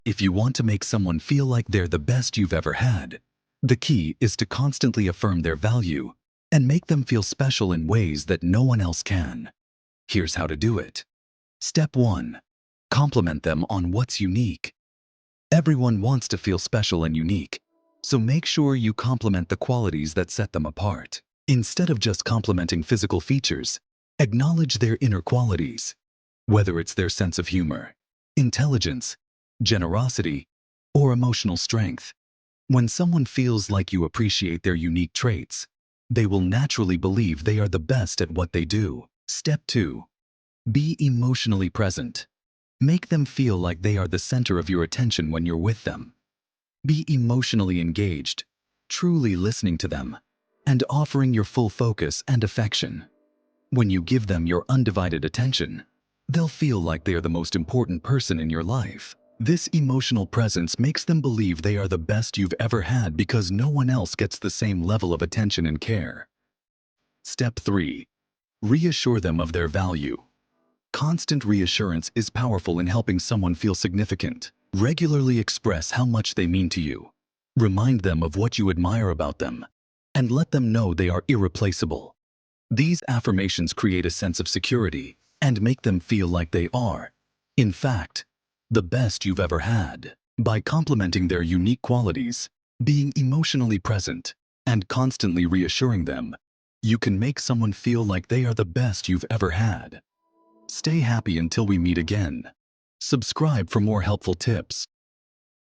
If you want to make someone feel like they're the best you've ever had, the key is to constantly affirm their value and make them feel special in ways that no one else can. Here's how to do it. Step 1. Compliment them on what's unique. Everyone wants to feel special and unique, so make sure you compliment the qualities that set them apart. Instead of just complimenting physical features, acknowledge their inner qualities, whether it's their sense of humor, intelligence, generosity, or emotional strength. When someone feels like you appreciate their unique traits, they will naturally believe they are the best at what they do. Step 2. Be emotionally present. Make them feel like they are the center of your attention when you're with them. Be emotionally engaged, truly listening to them, and offering your full focus and affection. When you give them your undivided attention, they'll feel like they are the most important person in your life. This emotional presence makes them believe they are the best you've ever had because no one else gets the same level of attention and care. Step 3. Reassure them of their value. Constant reassurance is powerful in helping someone feel significant. Regularly express how much they mean to you. Remind them of what you admire about them, and let them know they are irreplaceable. These affirmations create a sense of security and make them feel like they are, in fact, the best you've ever had. By complimenting their unique qualities, being emotionally present, and constantly reassuring them, you can make someone feel like they are the best you've ever had. Stay happy until we meet again. Subscribe for more helpful tips.